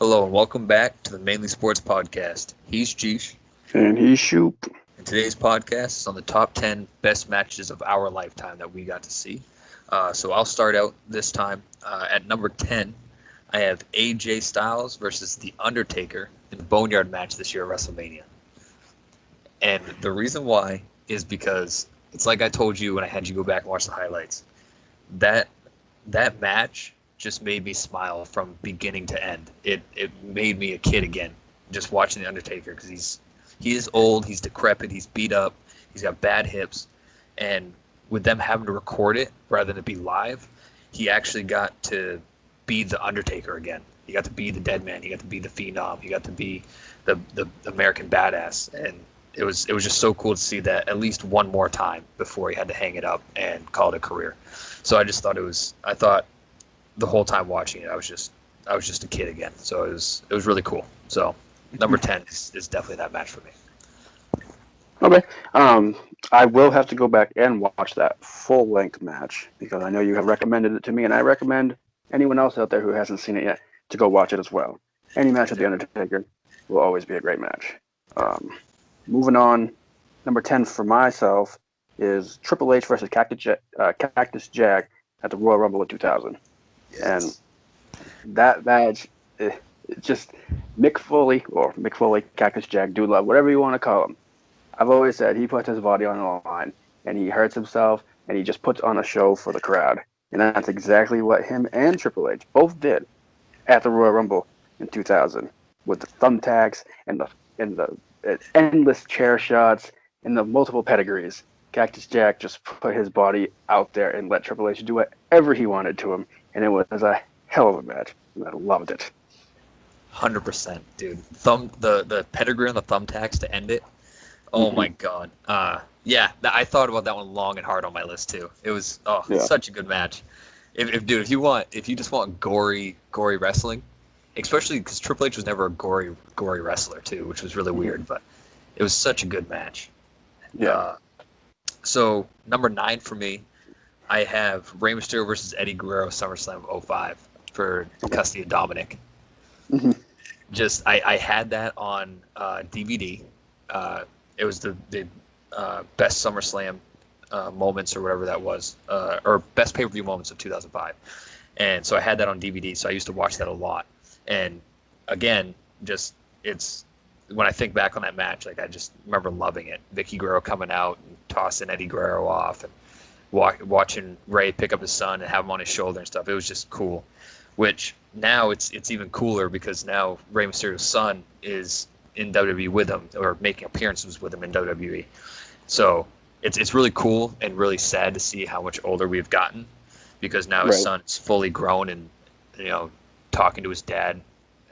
Hello and welcome back to the Mainly Sports Podcast. He's Jeesh, And he's Shoop. and today's podcast is on the top 10 best matches of our lifetime that we got to see. So I'll start out this time. At number 10, I have AJ Styles versus The Undertaker in the Boneyard match this year at WrestleMania. And the reason why is because it's like I told you when I had you go back and watch the highlights. That that match just made me smile from beginning to end. It made me a kid again, just watching the Undertaker because he is old, he's decrepit, he's beat up, he's got bad hips, and with them having to record it rather than be live, he actually got to be the Undertaker again. He got to be the dead man. He got to be the phenom. He got to be the American badass, and it was just so cool to see that at least one more time before he had to hang it up and call it a career. So I just thought I thought the whole time watching it, I was just a kid again. So it was really cool. So number 10 is definitely that match for me. Okay. I will have to go back and watch that full-length match because I know you have recommended it to me, and I recommend anyone else out there who hasn't seen it yet to go watch it as well. Any match with The Undertaker will always be a great match. Moving on, number 10 for myself is Triple H versus Cactus Jack at the Royal Rumble of 2000. Yes. And that match, just Mick Foley, Cactus Jack, Dude Love, whatever you want to call him. I've always said he puts his body on the line, and he hurts himself, and he just puts on a show for the crowd. And that's exactly what him and Triple H both did at the Royal Rumble in 2000 with the thumbtacks and the endless chair shots and the multiple pedigrees. Cactus Jack just put his body out there and let Triple H do whatever he wanted to him, and it was a hell of a match. I loved it. 100%, dude. The pedigree on the thumbtacks to end it. Oh my God. Yeah, I thought about that one long and hard on my list too. It was such a good match. If you just want gory wrestling, especially because Triple H was never a gory wrestler too, which was really weird, but it was such a good match. Yeah. So number 9 for me, I have Rey Mysterio versus Eddie Guerrero SummerSlam '05 for custody of Dominic. Just I had that on DVD. It was the best SummerSlam moments or whatever that was, or best pay-per-view moments of 2005. And so I had that on DVD, so I used to watch that a lot. And again, just it's when I think back on that match, like I just remember loving it. Vicky Guerrero coming out and tossing Eddie Guerrero off, and watching Ray pick up his son and have him on his shoulder and stuff. It was just cool. Which now it's even cooler because now Rey Mysterio's son is in WWE with him, or making appearances with him in WWE. So it's really cool and really sad to see how much older we've gotten, because now his son is fully grown and talking to his dad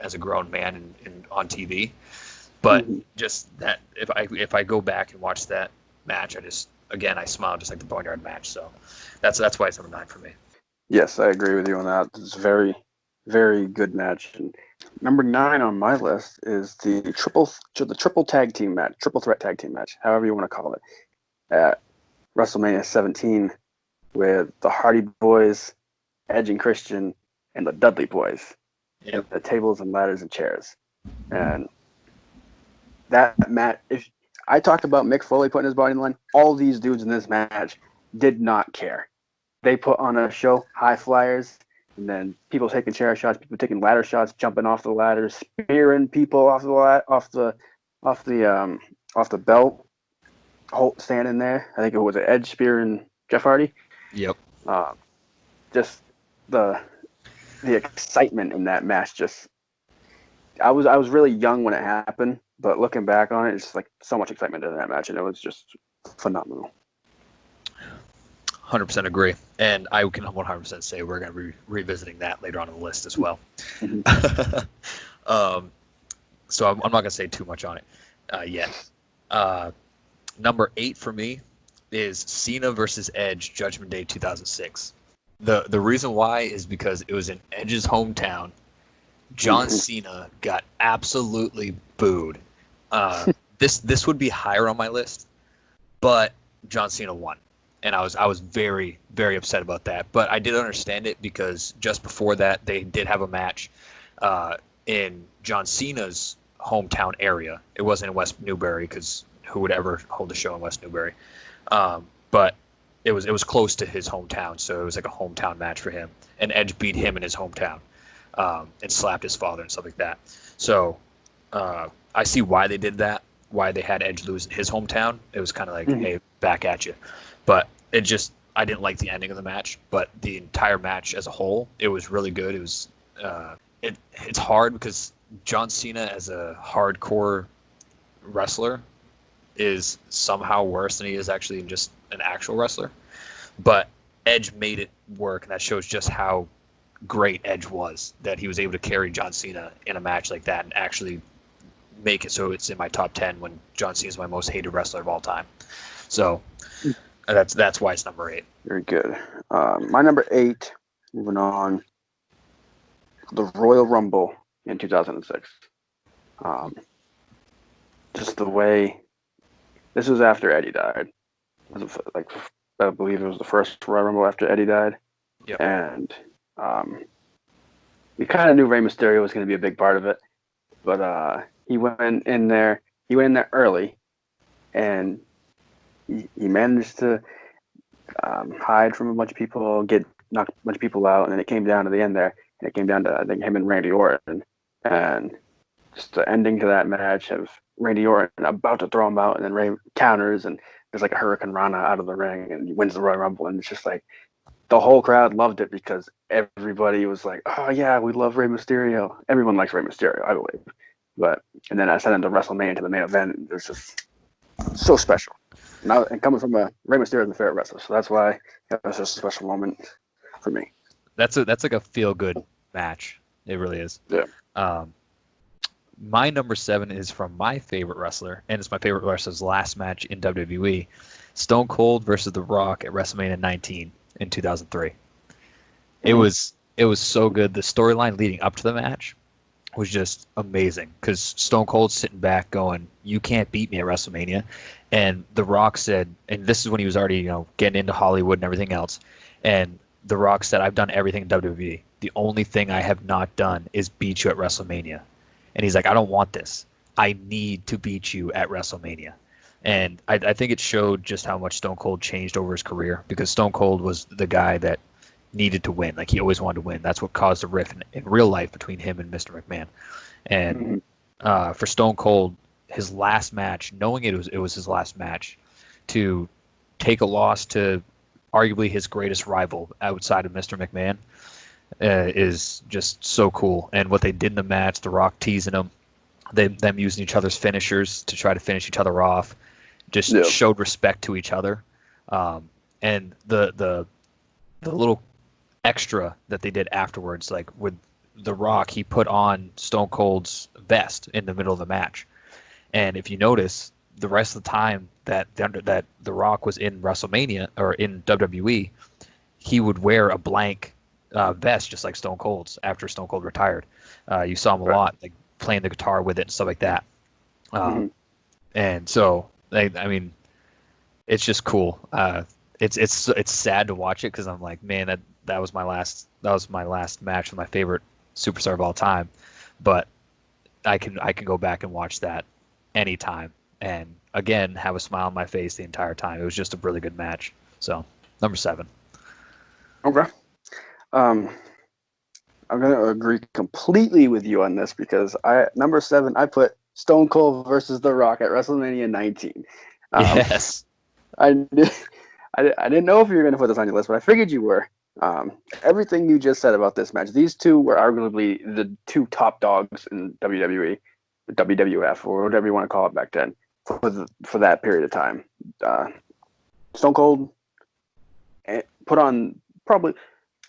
as a grown man and on TV. But just that if I go back and watch that match, I smile just like the Boneyard match. So that's why it's number 9 for me. Yes, I agree with you on that. It's a very, very good match. And number 9 on my list is the triple tag team match, triple threat tag team match, however you want to call it, at WrestleMania 17 with the Hardy Boys, Edge and Christian, and the Dudley Boys. Yep. The tables and ladders and chairs. And that match, if I talked about Mick Foley putting his body on the line, all these dudes in this match did not care. They put on a show, high flyers, and then people taking chair shots, people taking ladder shots, jumping off the ladders, spearing people off the belt, standing there. I think it was an Edge spearing Jeff Hardy. Yep. Just the excitement in that match. I was really young when it happened, but looking back on it, it's like so much excitement in that match, and it was just phenomenal. 100% agree, and I can 100% say we're going to be revisiting that later on in the list as well. So I'm not going to say too much on it yet. Number 8 for me is Cena versus Edge, Judgment Day 2006. The reason why is because it was in Edge's hometown. John Cena got absolutely booed. This would be higher on my list, but John Cena won. And I was very, very upset about that. But I did understand it because just before that, they did have a match in John Cena's hometown area. It wasn't in West Newbury because who would ever hold a show in West Newbury? But it was close to his hometown, so it was like a hometown match for him. And Edge beat him in his hometown and slapped his father and stuff like that. So I see why they did that, why they had Edge lose in his hometown. It was kind of like, hey, back at you. But it just, I didn't like the ending of the match, but the entire match as a whole, it was really good. It was, it's hard because John Cena as a hardcore wrestler is somehow worse than he is actually just an actual wrestler. But Edge made it work, and that shows just how great Edge was, that he was able to carry John Cena in a match like that and actually make it so it's in my top 10 when John Cena is my most hated wrestler of all time. So that's why it's number 8. Very good. My number 8, moving on, the Royal Rumble in 2006. Just the way, this was after Eddie died. Like, I believe it was the first Royal Rumble after Eddie died. Yep. And we kind of knew Rey Mysterio was going to be a big part of it, but he went in there early, and he managed to hide from a bunch of people, knock a bunch of people out, and then it came down to the end there, and it came down to, I think, him and Randy Orton, and just the ending to that match of Randy Orton about to throw him out, and then Ray counters, and there's like a Hurricane Rana out of the ring, and he wins the Royal Rumble, and it's just like the whole crowd loved it because everybody was like, "Oh yeah, we love Rey Mysterio." Everyone likes Rey Mysterio, I believe. And then I sent him to WrestleMania to the main event. It was just so special. And coming from a Rey Mysterio is my favorite wrestler, so that's why it was just a special moment for me. That's like a feel good match. It really is. Yeah. My number 7 is from my favorite wrestler, and it's my favorite wrestler's last match in WWE: Stone Cold versus The Rock at WrestleMania 19 in 2003. It was so good. The storyline leading up to the match was just amazing because Stone Cold's sitting back going, "You can't beat me at WrestleMania," and The Rock said, and this is when he was already getting into Hollywood and everything else, and The Rock said, "I've done everything in WWE. The only thing I have not done is beat you at WrestleMania." And he's like, "I don't want this. I need to beat you at WrestleMania." And I think it showed just how much Stone Cold changed over his career, because Stone Cold was the guy that needed to win. Like, he always wanted to win. That's what caused a rift in real life between him and Mr. McMahon. And for Stone Cold, his last match, knowing it was his last match, to take a loss to arguably his greatest rival outside of Mr. McMahon, is just so cool. And what they did in the match, The Rock teasing him, them using each other's finishers to try to finish each other off, just showed respect to each other. And the little extra that they did afterwards, like with The Rock, he put on Stone Cold's vest in the middle of the match. And if you notice, the rest of the time that The Rock was in WrestleMania or in WWE, he would wear a blank vest just like Stone Cold's after Stone Cold retired. You saw him a lot, like playing the guitar with it and stuff like that. And so, I mean, it's just cool. It's sad to watch it because I'm like, man, that was my last match with my favorite superstar of all time. But I can go back and watch that anytime, and again have a smile on my face the entire time. It was just a really good match. So number 7. Okay. I'm going to agree completely with you on this because number 7, I put Stone Cold versus The Rock at WrestleMania 19. Yes. I didn't know if you were going to put this on your list, but I figured you were. Everything you just said about this match, these two were arguably the two top dogs in WWE, WWF, or whatever you want to call it back then, for that period of time. Stone Cold put on probably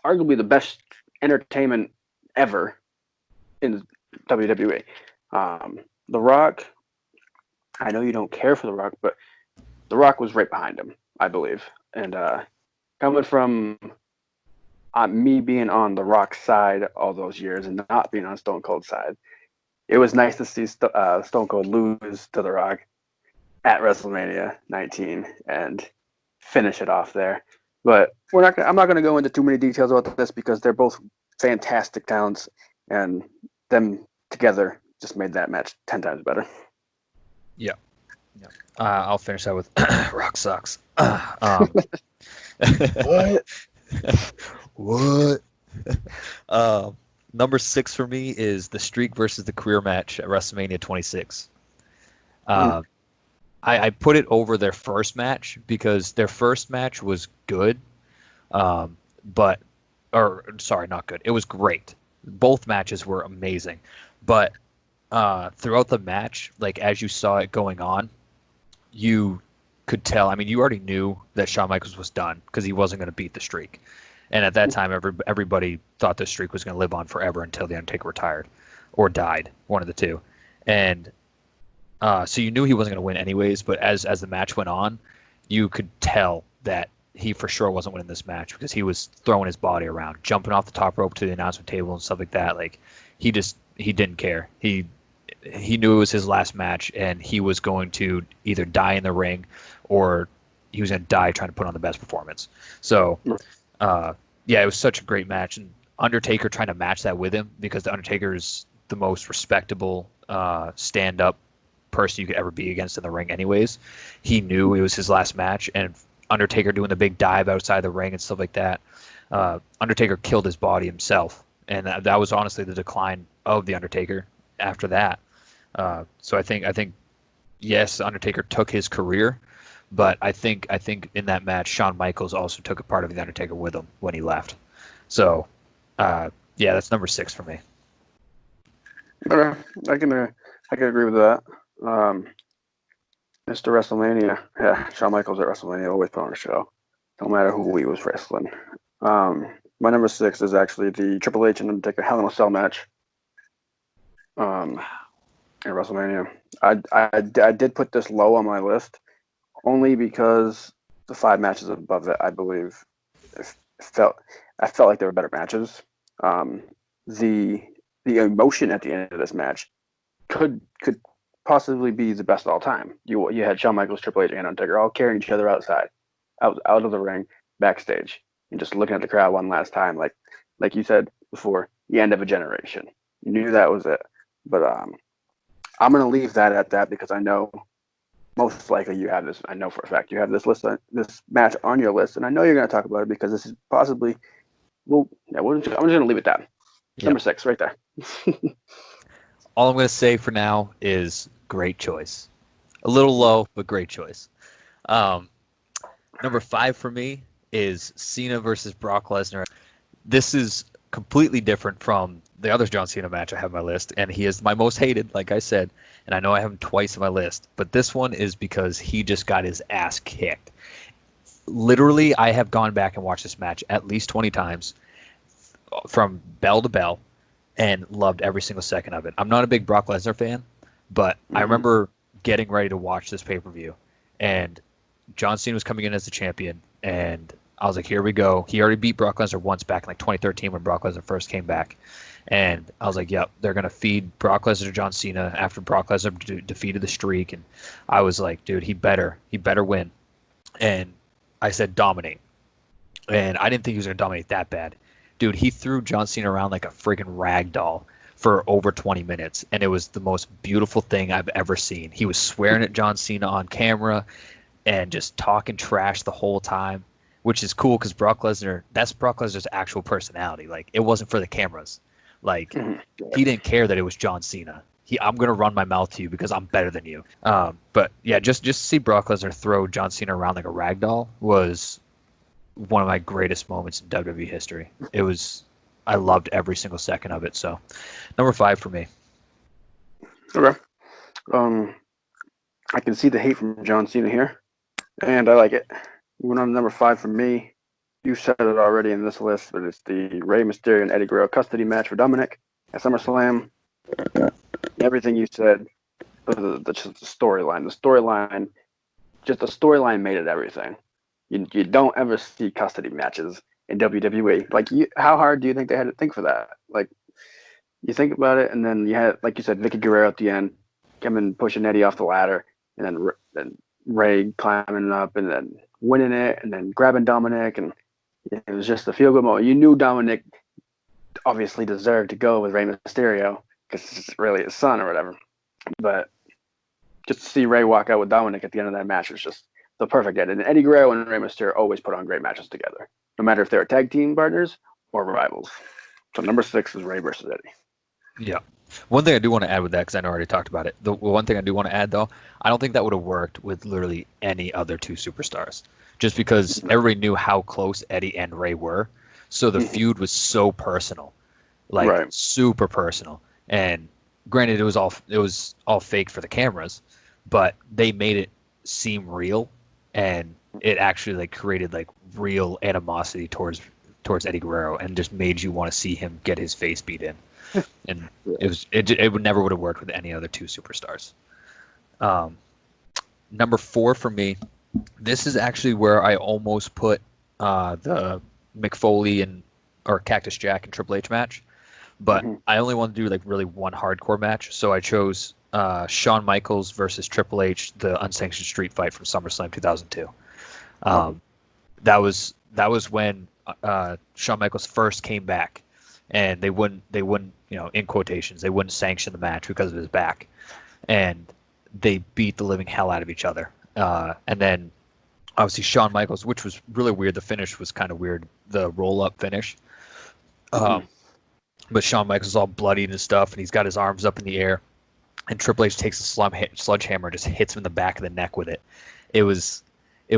arguably the best entertainment ever in WWE. The Rock, I know you don't care for The Rock, but The Rock was right behind him, I believe. And coming from me being on The Rock's side all those years and not being on Stone Cold's side, it was nice to see Stone Cold lose to The Rock at WrestleMania 19 and finish it off there. But I'm not going to go into too many details about this because they're both fantastic talents, and them together just made that match 10 times better. Yeah. Yeah. I'll finish that with Rock sucks. What? What? Number 6 for me is the streak versus the career match at WrestleMania 26. Uh, I put it over their first match because their first match was good, but or sorry, not good. It was great. Both matches were amazing, but throughout the match, like as you saw it going on, you could tell. I mean, you already knew that Shawn Michaels was done because he wasn't going to beat the streak. And at that time, everybody thought the streak was going to live on forever until the Undertaker retired or died, one of the two. And so you knew he wasn't going to win anyways. But as the match went on, you could tell that he for sure wasn't winning this match because he was throwing his body around, jumping off the top rope to the announcement table and stuff like that. Like he didn't care. He knew it was his last match, and he was going to either die in the ring or he was going to die trying to put on the best performance. So, yeah, it was such a great match. And Undertaker trying to match that with him because the Undertaker is the most respectable stand-up person you could ever be against in the ring anyways. He knew it was his last match, and Undertaker doing the big dive outside the ring and stuff like that. Undertaker killed his body himself, and that was honestly the decline of the Undertaker after that. So I think yes, Undertaker took his career, but I think in that match, Shawn Michaels also took a part of the Undertaker with him when he left. So yeah, that's number 6 for me. Okay, I can agree with that. Mr. WrestleMania, yeah, Shawn Michaels at WrestleMania always put on a show, no matter who he was wrestling. My number 6 is actually the Triple H and Undertaker Hell in a Cell match. At WrestleMania, I did put this low on my list only because the 5 matches above it, I believe, I felt like they were better matches. The emotion at the end of this match could possibly be the best of all time. You had Shawn Michaels, Triple H, and Undertaker all carrying each other out of the ring, backstage, and just looking at the crowd one last time, like you said before, the end of a generation. You knew that was it, but I'm gonna leave that at that because I know most likely you have this. I know for a fact you have this this match on your list, and I know you're gonna talk about it because this is possibly. Well, yeah, I'm just gonna leave it that. Yep. Number 6, right there. All I'm going to say for now is great choice. A little low, but great choice. Number 5 for me is Cena versus Brock Lesnar. This is completely different from the other John Cena match I have on my list, and he is my most hated, like I said, and I know I have him twice on my list, but this one is because he just got his ass kicked. Literally, I have gone back and watched this match at least 20 times from bell to bell, and loved every single second of it. I'm not a big Brock Lesnar fan, but I remember getting ready to watch this pay-per-view, and John Cena was coming in as the champion, and I was like, here we go. He already beat Brock Lesnar once back in like 2013 when Brock Lesnar first came back, and I was like, yep, they're going to feed Brock Lesnar to John Cena after Brock Lesnar defeated the streak, and I was like, dude, he better win. And I said dominate, and I didn't think he was going to dominate that bad. Dude, he threw John Cena around like a freaking rag doll for over 20 minutes, and it was the most beautiful thing I've ever seen. He was swearing at John Cena on camera and just talking trash the whole time, which is cool because that's Brock Lesnar's actual personality. Like, it wasn't for the cameras. Like, he didn't care that it was John Cena. I'm going to run my mouth to you because I'm better than you. But, yeah, just to see Brock Lesnar throw John Cena around like a rag doll was one of my greatest moments in WWE history. I loved every single second of it. So, number 5 for me. Okay. I can see the hate from John Cena here, and I like it. Moving on to number 5 for me, you said it already in this list, but it's the Rey Mysterio and Eddie Guerrero custody match for Dominic at SummerSlam. Everything you said, the storyline. The storyline made it everything. You don't ever see custody matches in WWE. Like, how hard do you think they had to think for that? Like, you think about it, and then you had, like you said, Vicky Guerrero at the end, coming pushing Eddie off the ladder, and then Ray climbing up, and then winning it, and then grabbing Dominic, and it was just a feel-good moment. You knew Dominic obviously deserved to go with Rey Mysterio, because it's really his son or whatever. But just to see Ray walk out with Dominic at the end of that match was just the perfect end. And Eddie Guerrero and Rey Mysterio always put on great matches together, no matter if they were tag team partners or rivals. So number 6 is Ray versus Eddie. Yeah. One thing I do want to add with that, because I know I already talked about it. The one thing I do want to add, though, I don't think that would have worked with literally any other two superstars, just because everybody knew how close Eddie and Ray were. So the feud was so personal, like super personal. And granted, it was all fake for the cameras, but they made it seem real, and it actually like created like real animosity towards Eddie Guerrero, and just made you want to see him get his face beat in. And it would never would have worked with any other two superstars. Number 4 for me, this is actually where I almost put the McFoley or Cactus Jack and Triple H match, but I only wanted to do like really one hardcore match, so I chose Shawn Michaels versus Triple H, the unsanctioned street fight from SummerSlam 2002. That was when Shawn Michaels first came back, and they wouldn't, in quotations, they wouldn't sanction the match because of his back, and they beat the living hell out of each other. And then obviously Shawn Michaels, which was really weird. The finish was kind of weird, the roll up finish. But Shawn Michaels is all bloodied and stuff, and he's got his arms up in the air, and Triple H takes a sledgehammer and just hits him in the back of the neck with it. It was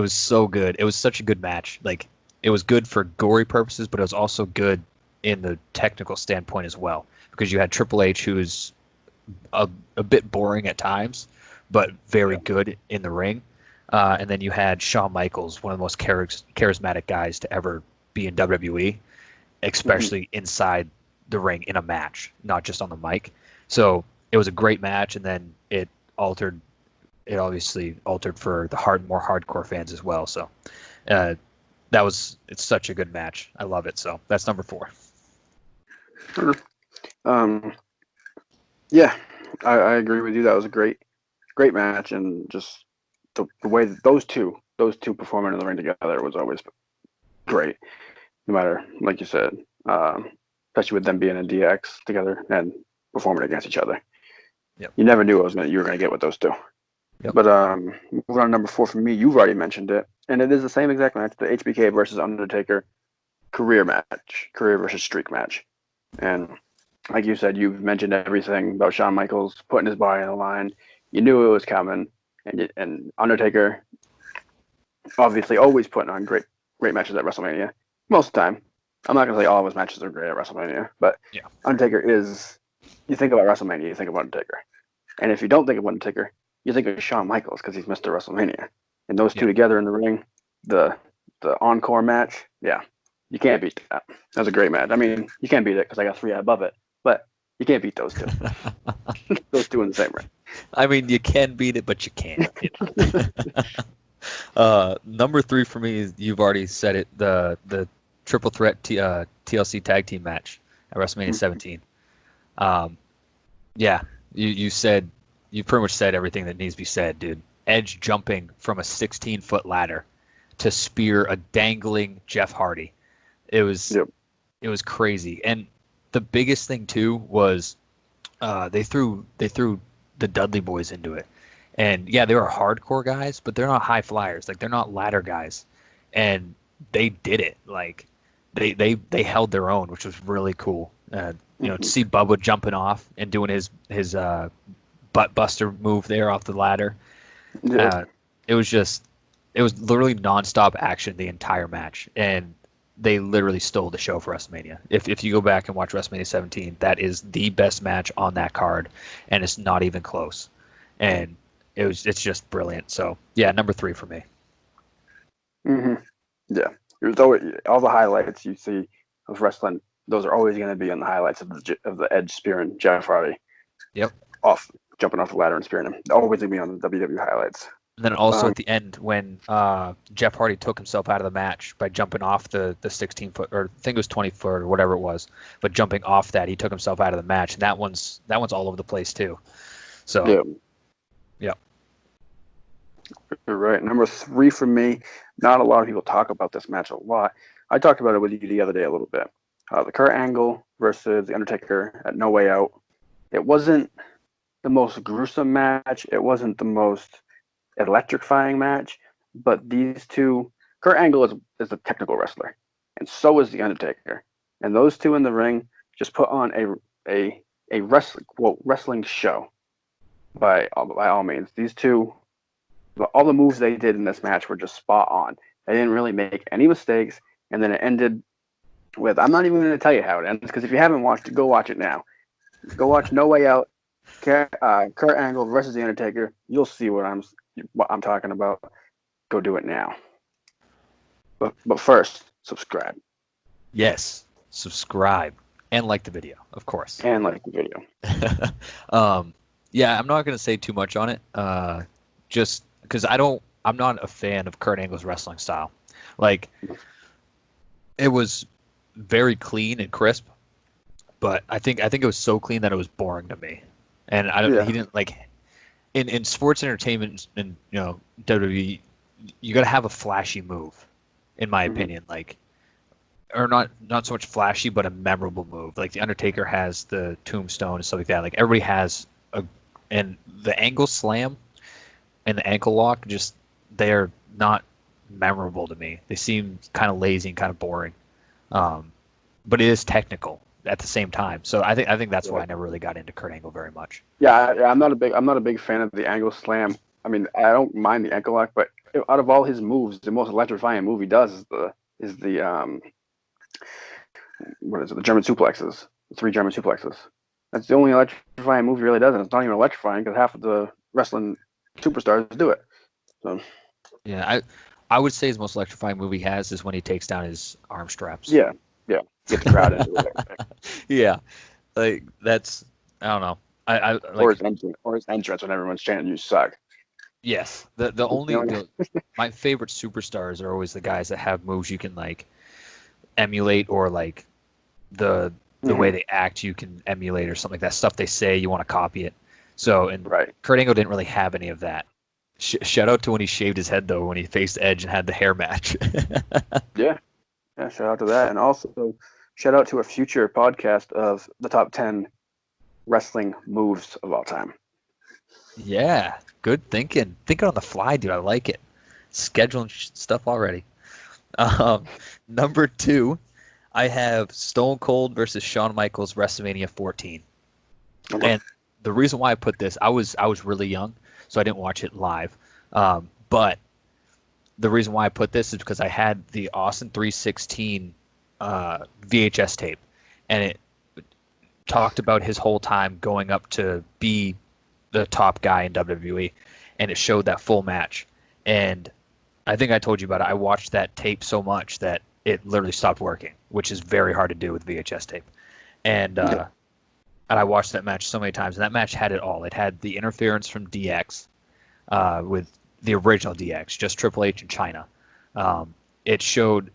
so good. It was such a good match. Like, it was good for gory purposes, but it was also good in the technical standpoint as well, because you had Triple H, who is a bit boring at times, but very good in the ring. And then you had Shawn Michaels, one of the most charismatic guys to ever be in WWE, especially inside the ring in a match, not just on the mic. So it was a great match, and then it obviously altered for the more hardcore fans as well. So it's such a good match. I love it. So that's number 4. Yeah, I agree with you. That was a great match, and just the way that those two performing in the ring together was always great. No matter, like you said, especially with them being in DX together and performing against each other. Yep. You never knew you were going to get with those two. Yep. But moving on to number 4 for me, you've already mentioned it, and it is the same exact match, the HBK versus Undertaker career versus streak match. And like you said, you've mentioned everything about Shawn Michaels putting his body on the line. You knew it was coming, and Undertaker obviously always putting on great matches at WrestleMania. Most of the time. I'm not going to say all of his matches are great at WrestleMania, but Undertaker is, you think about WrestleMania, you think of Undertaker. And if you don't think of Undertaker, you think of Shawn Michaels, because he's Mr. WrestleMania. And those two together in the ring, the encore match, you can't beat that. That was a great match. I mean, you can't beat it because I got 3 above it, but you can't beat those two. Those two in the same ring. I mean, you can beat it, but you can't. Number 3 for me is, you've already said it, the triple threat TLC tag team match at WrestleMania 17. You pretty much said everything that needs to be said, dude. Edge jumping from a 16-foot ladder to spear a dangling Jeff Hardy. It was crazy. And the biggest thing too was they threw the Dudley Boys into it. And yeah, they were hardcore guys, but they're not high flyers. Like, they're not ladder guys. And they did it. Like, they held their own, which was really cool. To see Bubba jumping off and doing his butt buster move there off the ladder. It was literally nonstop action the entire match, and they literally stole the show for WrestleMania. If you go back and watch WrestleMania 17, that is the best match on that card, and it's not even close. And it's just brilliant. So yeah, number 3 for me. Yeah, there's always all the highlights you see of wrestling. Those are always going to be on the highlights of the Edge spearing Jeff Hardy. Yep. Jumping off the ladder and spearing him. Always going to be on the WWE highlights. And then also at the end, when Jeff Hardy took himself out of the match by jumping off the 16-foot, or I think it was 20-foot or whatever it was, but jumping off that, he took himself out of the match. And that one's all over the place too. So yeah. You're right. Number 3 for me. Not a lot of people talk about this match a lot. I talked about it with you the other day a little bit. The Kurt Angle versus the Undertaker at No Way Out. It wasn't the most gruesome match. It wasn't the most electrifying match. But these two, Kurt Angle is a technical wrestler, and so is the Undertaker. And those two in the ring just put on a wrestling show. By all means, these two, all the moves they did in this match were just spot on. They didn't really make any mistakes, and then it ended with, I'm not even going to tell you how it ends, because if you haven't watched it, go watch it now. Go watch No Way Out, Kurt Angle versus The Undertaker. You'll see what I'm talking about. Go do it now. But first, subscribe. Yes, subscribe and like the video, of course. And like the video. Yeah, I'm not going to say too much on it, just because I'm not a fan of Kurt Angle's wrestling style. Like, it was very clean and crisp, but I think it was so clean that it was boring to me. And he didn't like in sports entertainment and WWE, you got to have a flashy move, in my opinion. Like, or not so much flashy, but a memorable move. Like the Undertaker has the tombstone and stuff like that. Like everybody has and the angle slam and the ankle lock, just they're not memorable to me. They seem kind of lazy and kind of boring. But it is technical at the same time. So I think that's why I never really got into Kurt Angle very much. Yeah, I'm not a big fan of the angle slam. I mean, I don't mind the ankle lock, but out of all his moves, the most electrifying move he does is the what is it? The German suplexes, the 3 German suplexes. That's the only electrifying move he really does, and it's not even electrifying because half of the wrestling superstars do it. So yeah, I would say his most electrifying move he has is when he takes down his arm straps. Yeah, get the crowd into it. Yeah, like that's, I don't know. I like, or his entrance when everyone's chanting "You suck." Yes, my favorite superstars are always the guys that have moves you can like emulate, or like the way they act you can emulate, or something like that. Stuff they say, you want to copy it. So, and Kurt Angle didn't really have any of that. Shout out to when he shaved his head though, when he faced Edge and had the hair match. Yeah, shout out to that, and also shout out to a future podcast of the top 10 wrestling moves of all time. Yeah, good thinking. Thinking on the fly, dude. I like it. Scheduling stuff already. Number 2, I have Stone Cold versus Shawn Michaels, WrestleMania 14. Okay. And the reason why I put this, I was really young, so I didn't watch it live. But the reason why I put this is because I had the Austin 316 VHS tape, and it talked about his whole time going up to be the top guy in WWE, and it showed that full match. And I think I told you about it. I watched that tape so much that it literally stopped working, which is very hard to do with VHS tape. And I watched that match so many times, and that match had it all. It had the interference from DX with the original DX, just Triple H in China. It showed,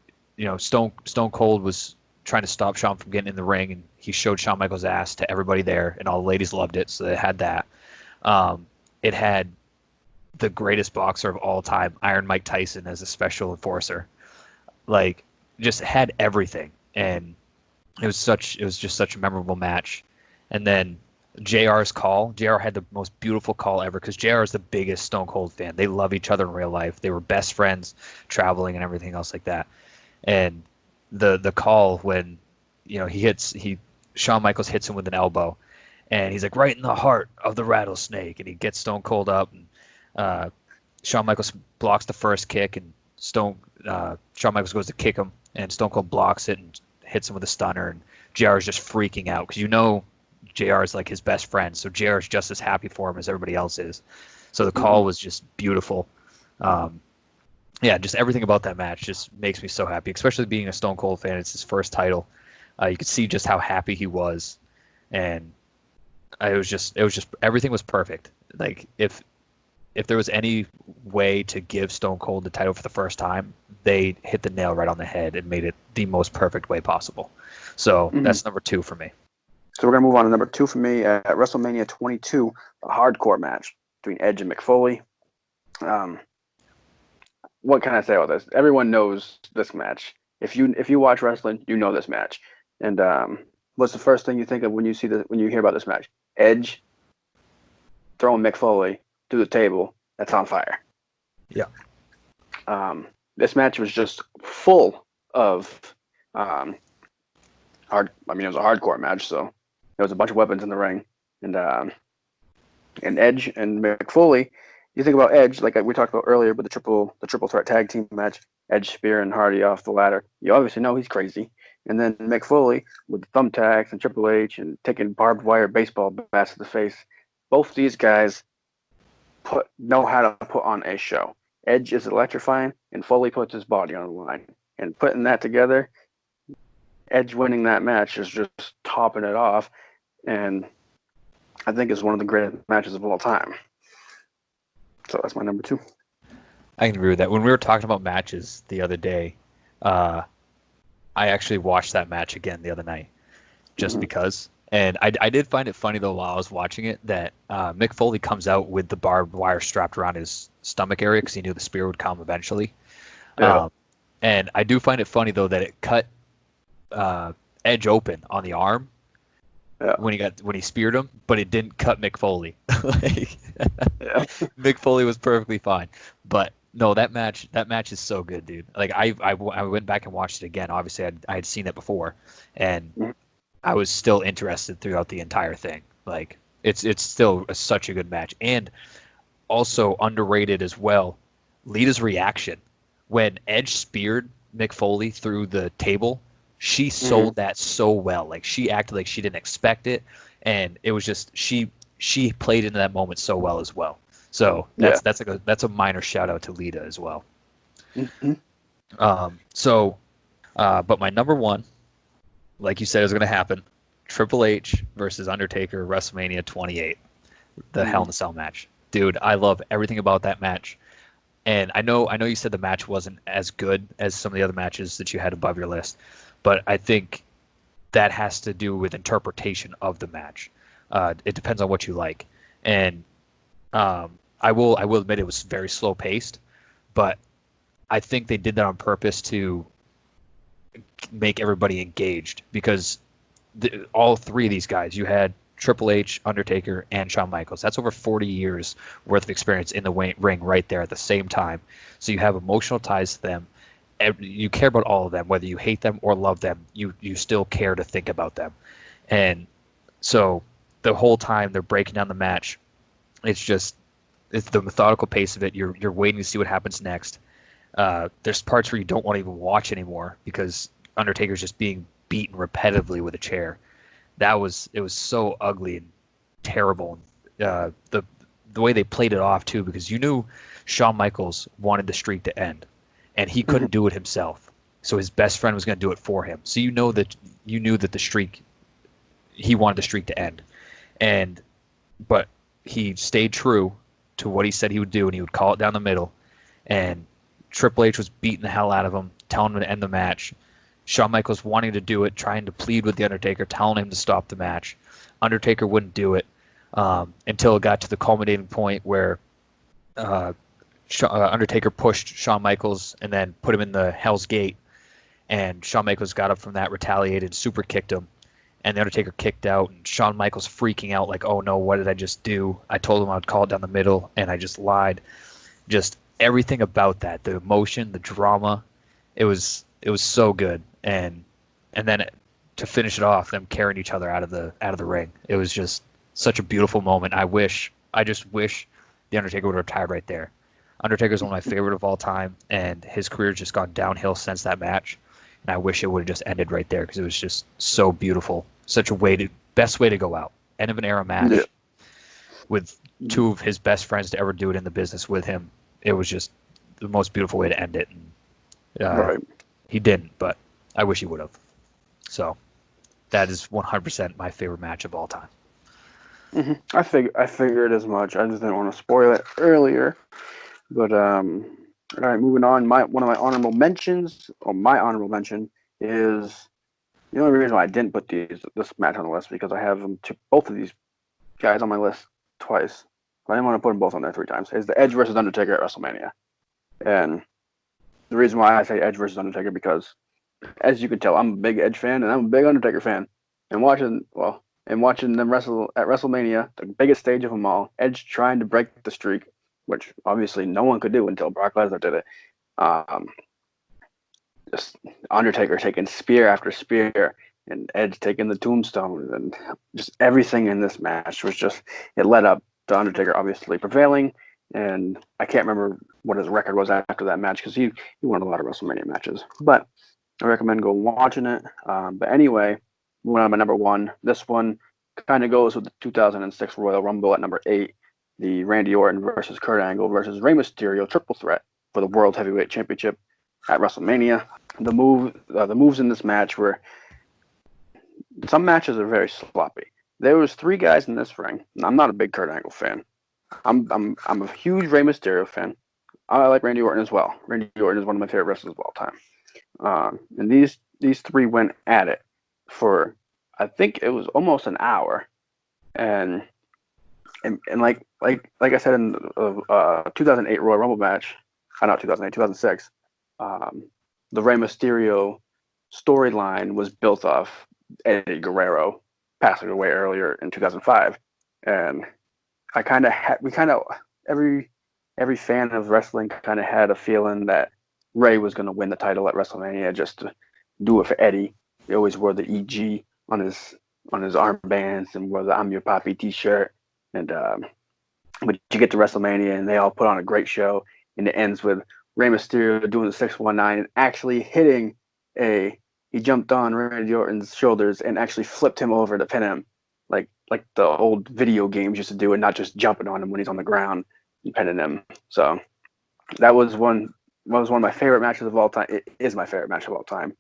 Stone Cold was trying to stop Shawn from getting in the ring, and he showed Shawn Michaels' ass to everybody there, and all the ladies loved it, so they had that. It had the greatest boxer of all time, Iron Mike Tyson, as a special enforcer. Like, just had everything, and it was just such a memorable match. And then JR's call. JR had the most beautiful call ever, because JR is the biggest Stone Cold fan. They love each other in real life. They were best friends, traveling and everything else like that. And the call when Shawn Michaels hits him with an elbow, and he's like, right in the heart of the rattlesnake, and he gets Stone Cold up, and Shawn Michaels blocks the first kick, and Shawn Michaels goes to kick him, and Stone Cold blocks it and hits him with a stunner, and JR is just freaking out, because JR is like his best friend, so JR is just as happy for him as everybody else is. So the call was just beautiful. Yeah, just everything about that match just makes me so happy, especially being a Stone Cold fan. It's his first title. You could see just how happy he was, and it was just everything was perfect. Like, if there was any way to give Stone Cold the title for the first time, they hit the nail right on the head and made it the most perfect way possible. So that's number 2 for me. So we're going to move on to number 2 for me, at WrestleMania 22, a hardcore match between Edge and Mick Foley. What can I say about this? Everyone knows this match. If you watch wrestling, you know this match. And what's the first thing you think of when you hear about this match? Edge throwing Mick Foley through the table. That's on fire. Yeah. This match was just full of hard. I mean, it was a hardcore match, so there was a bunch of weapons in the ring, and Edge and Mick Foley. You think about Edge, like we talked about earlier, with the triple threat tag team match, Edge spearing Hardy off the ladder. You obviously know he's crazy. And then Mick Foley with the thumbtacks and Triple H and taking barbed wire baseball bats to the face. Both these guys know how to put on a show. Edge is electrifying, and Foley puts his body on the line. And putting that together, Edge winning that match is just topping it off. And I think it's one of the greatest matches of all time. So that's my number 2. I can agree with that. When we were talking about matches the other day, I actually watched that match again the other night just because. And I did find it funny, though, while I was watching it, that Mick Foley comes out with the barbed wire strapped around his stomach area because he knew the spear would come eventually. Yeah. And I do find it funny, though, that it cut Edge open on the arm when he speared him, but it didn't cut Mick Foley. Mick Foley was perfectly fine. But no, that match is so good, dude. Like I went back and watched it again. Obviously, I had seen it before, and I was still interested throughout the entire thing. Like it's still such a good match, and also underrated as well. Lita's reaction when Edge speared Mick Foley through the table, she sold that so well. Like she acted like she didn't expect it, and it was just she played into that moment so well as well. So that's a minor shout out to Lita as well. But my number 1, like you said, is going to happen. Triple H versus Undertaker, WrestleMania 28, the Hell in a Cell match. Dude, I love everything about that match. And I know you said the match wasn't as good as some of the other matches that you had above your list, but I think that has to do with interpretation of the match. It depends on what you like. And I will admit it was very slow paced, but I think they did that on purpose to make everybody engaged because all 3 of these guys, you had Triple H, Undertaker, and Shawn Michaels. That's over 40 years worth of experience in the ring right there at the same time. So you have emotional ties to them. You care about all of them, whether you hate them or love them. You still care to think about them. And so the whole time they're breaking down the match, it's the methodical pace of it. You're waiting to see what happens next. There's parts where you don't want to even watch anymore because Undertaker's just being beaten repetitively with a chair. It was so ugly and terrible. The way they played it off too, because you knew Shawn Michaels wanted the streak to end, and he couldn't do it himself. So his best friend was going to do it for him. So you knew that he wanted the streak to end, but he stayed true to what he said he would do, and he would call it down the middle. And Triple H was beating the hell out of him, telling him to end the match. Shawn Michaels wanting to do it, trying to plead with The Undertaker, telling him to stop the match. Undertaker wouldn't do it until it got to the culminating point where Undertaker pushed Shawn Michaels and then put him in the Hell's Gate. And Shawn Michaels got up from that, retaliated, super kicked him. And The Undertaker kicked out, and Shawn Michaels freaking out like, oh no, what did I just do? I told him I would call it down the middle, and I just lied. Just everything about that, the emotion, the drama, it was so good. And then to finish it off, them carrying each other out of the ring. It was just such a beautiful moment. I just wish The Undertaker would have retired right there. Undertaker's one of my favorite of all time, and his career's just gone downhill since that match. And I wish it would have just ended right there because it was just so beautiful. Such a best way to go out. End of an era match with 2 of his best friends to ever do it in the business with him. It was just the most beautiful way to end it. And, he didn't, but I wish he would have. So that is 100% my favorite match of all time. I figured as much. I just didn't want to spoil it earlier. But all right, moving on. My honorable mention is the only reason why I didn't put this match on the list because I have both of these guys on my list twice. I didn't want to put them both on there 3 times. Is the Edge versus Undertaker at WrestleMania, and the reason why I say Edge versus Undertaker because, as you can tell, I'm a big Edge fan and I'm a big Undertaker fan. And watching and watching them wrestle at WrestleMania, the biggest stage of them all. Edge trying to break the streak, which obviously no one could do until Brock Lesnar did it. Just Undertaker taking spear after spear, and Edge taking the tombstone, and just everything in this match was just, it led up to Undertaker obviously prevailing. And I can't remember what his record was after that match because he won a lot of WrestleMania matches. But I recommend go watching it. But anyway, moving on to number one. This one kind of goes with the 2006 Royal Rumble at number 8. The Randy Orton versus Kurt Angle versus Rey Mysterio triple threat for the World Heavyweight Championship at WrestleMania. The moves in this match were, some matches are very sloppy. There was 3 guys in this ring. I'm not a big Kurt Angle fan. I'm a huge Rey Mysterio fan. I like Randy Orton as well. Randy Orton is one of my favorite wrestlers of all time. And these 3 went at it for, I think it was almost an hour. And like I said in the 2008 Royal Rumble match, not 2008, 2006, the Rey Mysterio storyline was built off Eddie Guerrero passing away earlier in 2005, and every fan of wrestling kind of had a feeling that Rey was going to win the title at WrestleMania just to do it for Eddie. He always wore the EG on his armbands and wore the "I'm Your Papi" T-shirt. And but you get to WrestleMania and they all put on a great show, and it ends with Rey Mysterio doing the 619 and actually hitting he jumped on Randy Orton's shoulders and actually flipped him over to pin him, like the old video games used to do, and not just jumping on him when he's on the ground and pinning him. So that was one of my favorite matches of all time. It is my favorite match of all time,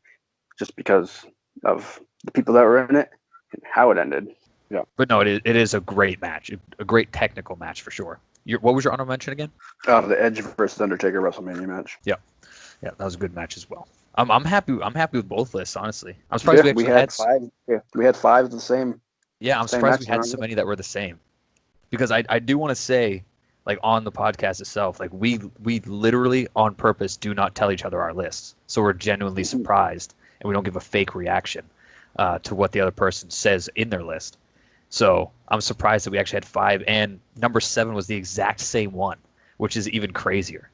just because of the people that were in it and how it ended. Yeah. But no, it is a great match, a great technical match for sure. What was your honorable mention again? The Edge versus Undertaker WrestleMania match. Yeah, that was a good match as well. I'm happy with both lists, honestly. I'm surprised we had 5. Yeah, we had 5 of the same. Yeah, I'm surprised we had so many that were the same. Because I do want to say, like, on the podcast itself, like, we literally on purpose do not tell each other our lists, so we're genuinely surprised, and we don't give a fake reaction to what the other person says in their list. So I'm surprised that we actually had 5, and number 7 was the exact same one, which is even crazier.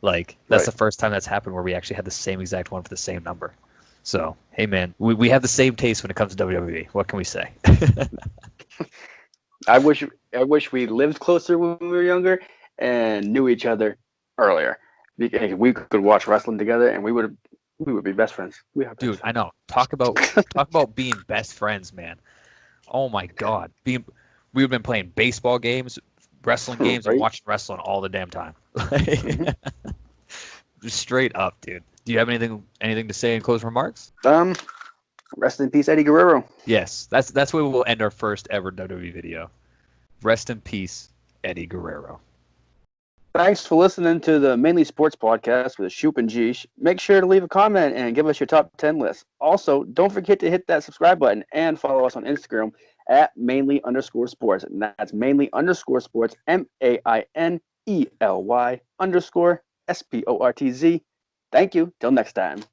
Like, that's the first time that's happened where we actually had the same exact one for the same number. So, hey, man, we have the same taste when it comes to WWE. What can we say? I wish we lived closer when we were younger and knew each other earlier. We could watch wrestling together, and we would be best friends. Dude, I know. Talk about being best friends, man. Oh my God, we've been playing baseball games, wrestling games, and watching wrestling all the damn time. Just straight up, dude. Do you have anything to say in closing remarks? Rest in peace, Eddie Guerrero. Yes, that's where we'll end our first ever WWE video. Rest in peace, Eddie Guerrero. Thanks for listening to the Mainly Sports Podcast with Shoop and Jeesh. Make sure to leave a comment and give us your top 10 list. Also, don't forget to hit that subscribe button and follow us on Instagram at mainly_sports. And that's mainly_sports, MAINELY_SPORTZ. Thank you. Till next time.